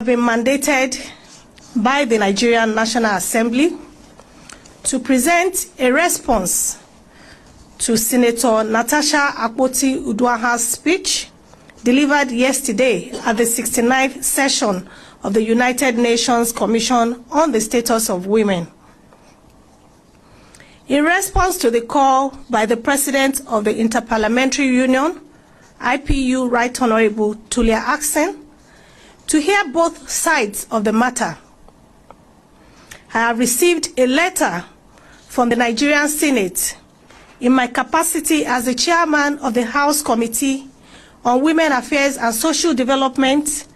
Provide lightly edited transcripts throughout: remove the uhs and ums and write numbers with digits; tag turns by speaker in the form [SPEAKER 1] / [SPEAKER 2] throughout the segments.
[SPEAKER 1] Been mandated by the Nigerian National Assembly to present a response to Senator Natasha Akpoti Uduaghan's speech delivered yesterday at the 69th session of the United Nations Commission on the Status of Women. In response to the call by the President of the Interparliamentary Union, IPU Right Honorable Tulia Axen, to hear both sides of the matter, I have received a letter from the Nigerian Senate in my capacity as the chairman of the House Committee on Women Affairs and Social Development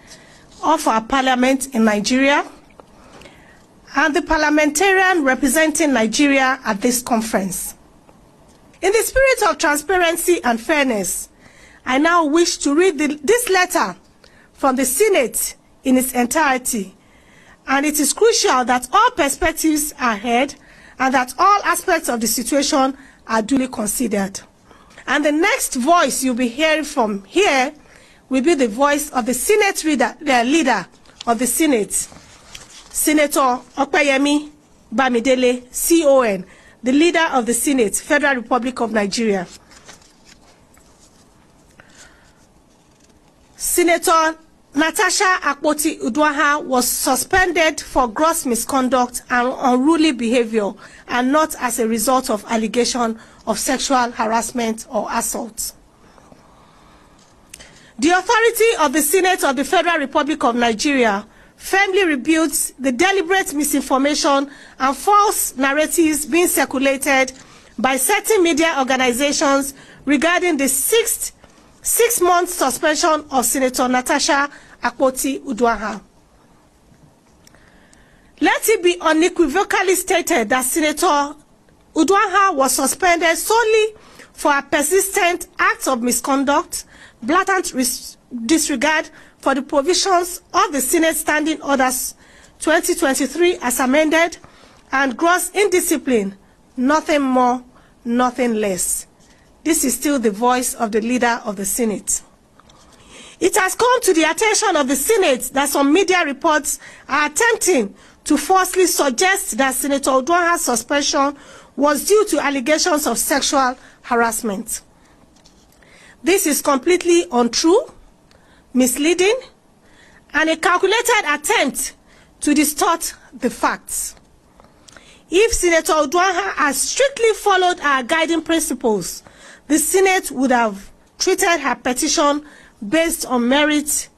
[SPEAKER 1] of our Parliament in Nigeria, and the parliamentarian representing Nigeria at this conference. In the spirit of transparency and fairness, I now wish to read this letter from the Senate in its entirety, and it is crucial that all perspectives are heard and that all aspects of the situation are duly considered. And the next voice you'll be hearing from here will be the voice of the Senate leader of the Senate, Senator Opeyemi Bamidele, CON, the leader of the Senate, Federal Republic of Nigeria. Senator Natasha Akpoti Uduaghan was suspended for gross misconduct and unruly behavior, and not as a result of allegation of sexual harassment or assault. The authority of the Senate of the Federal Republic of Nigeria firmly rebukes the deliberate misinformation and false narratives being circulated by certain media organizations regarding the six-month suspension of Senator Natasha Akpoti Uduaghan. Let it be unequivocally stated that Senator Uduaghan was suspended solely for a persistent act of misconduct, blatant disregard for the provisions of the Senate Standing Orders 2023 as amended, and gross indiscipline, nothing more, nothing less. This is still the voice of the leader of the Senate. It has come to the attention of the Senate that some media reports are attempting to falsely suggest that Senator Uduaghan's suspension was due to allegations of sexual harassment. This is completely untrue, misleading, and a calculated attempt to distort the facts. If Senator Uduaghan had strictly followed our guiding principles, the Senate would have treated her petition based on merit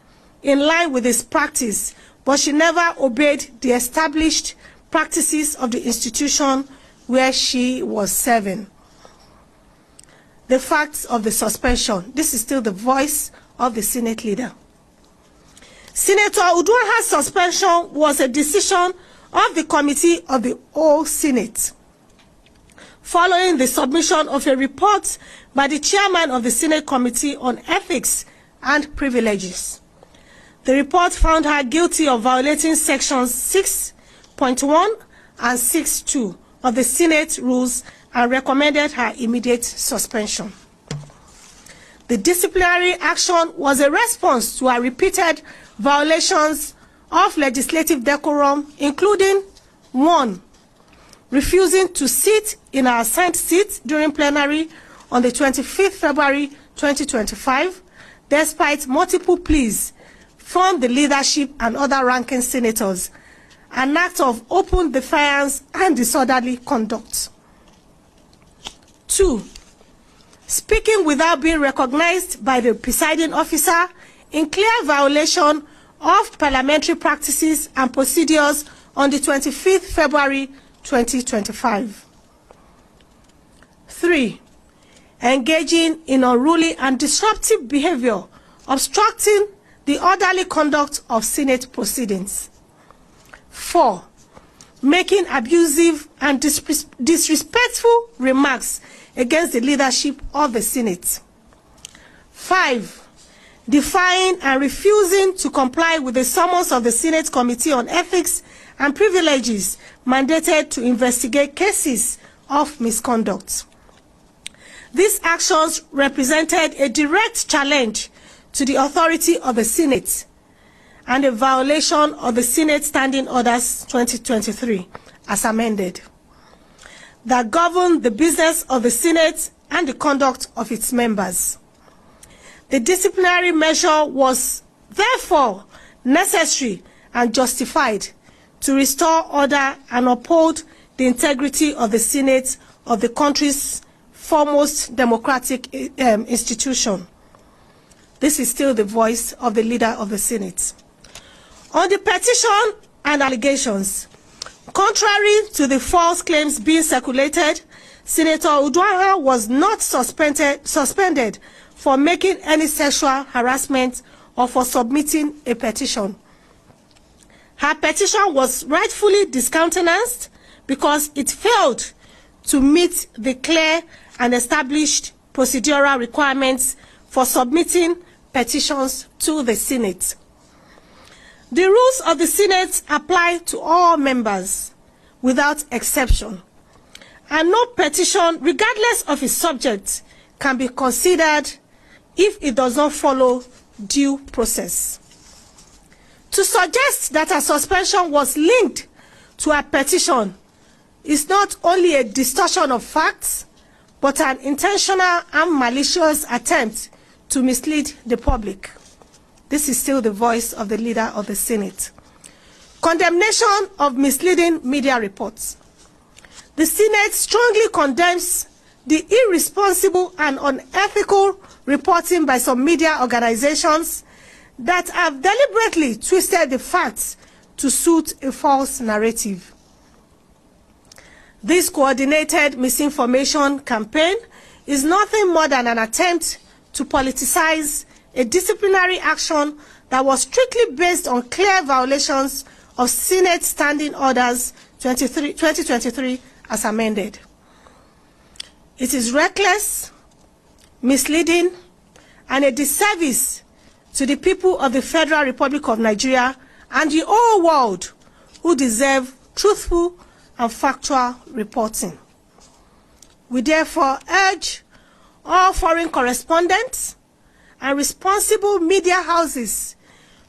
[SPEAKER 1] in line with its practice, but she never obeyed the established practices of the institution where she was serving. The facts of the suspension. This is still the voice of the Senate leader. Senator Uduaghan's suspension was a decision of the Committee of the whole Senate, following the submission of a report by the chairman of the Senate Committee on Ethics and Privileges. The report found her guilty of violating sections 6.1 and 6.2 of the Senate rules and recommended her immediate suspension. The disciplinary action was a response to her repeated violations of legislative decorum, including 1. Refusing to sit in her assigned seat during plenary on the 25th February 2025, despite multiple pleas from the leadership and other ranking senators, an act of open defiance and disorderly conduct. 2. Speaking without being recognized by the presiding officer in clear violation of parliamentary practices and procedures on the 25th February 2025. 3. Engaging in unruly and disruptive behavior, obstructing the orderly conduct of Senate proceedings. 4. Making abusive and disrespectful remarks against the leadership of the Senate. 5. Defying and refusing to comply with the summons of the Senate Committee on Ethics and Privileges mandated to investigate cases of misconduct. These actions represented a direct challenge to the authority of the Senate and a violation of the Senate Standing Orders 2023 as amended that govern the business of the Senate and the conduct of its members. The disciplinary measure was therefore necessary and justified to restore order and uphold the integrity of the Senate of the country's foremost democratic institution. This is still the voice of the leader of the Senate. On the petition and allegations, contrary to the false claims being circulated, Senator Uduaghan was not suspended for making any sexual harassment or for submitting a petition. Her petition was rightfully discountenanced because it failed to meet the clear and established procedural requirements for submitting petitions to the Senate. The rules of the Senate apply to all members without exception, and no petition, regardless of its subject, can be considered if it does not follow due process. To suggest that a suspension was linked to a petition is not only a distortion of facts, but an intentional and malicious attempt to mislead the public. This is still the voice of the leader of the Senate. Condemnation of misleading media reports. The Senate strongly condemns the irresponsible and unethical reporting by some media organizations that have deliberately twisted the facts to suit a false narrative. This coordinated misinformation campaign is nothing more than an attempt to politicize a disciplinary action that was strictly based on clear violations of Senate Standing Orders 2023 as amended. It is reckless, misleading, and a disservice to the people of the Federal Republic of Nigeria and the whole world who deserve truthful and factual reporting. We therefore urge all foreign correspondents and responsible media houses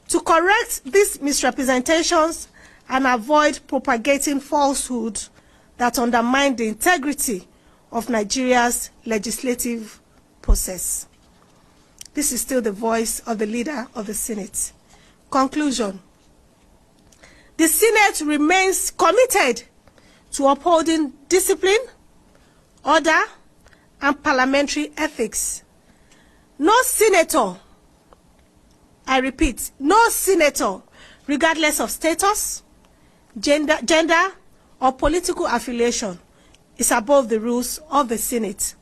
[SPEAKER 1] to correct these misrepresentations and avoid propagating falsehoods that undermine the integrity of Nigeria's legislative process. This is still the voice of the leader of the Senate. Conclusion. The Senate remains committed to upholding discipline, order, and parliamentary ethics. No senator, I repeat, no senator, regardless of status, gender, or political affiliation, is above the rules of the Senate.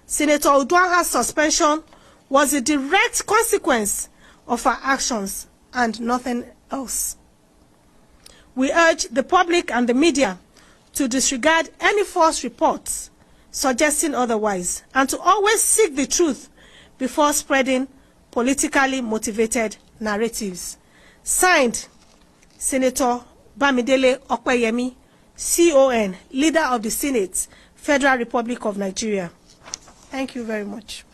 [SPEAKER 1] Senator Uduaghan's suspension was a direct consequence of her actions and nothing else. We urge the public and the media to disregard any false reports suggesting otherwise and to always seek the truth before spreading politically motivated narratives. Signed, Senator Bamidele Okpeyemi, CON, Leader of the Senate, Federal Republic of Nigeria. Thank you very much.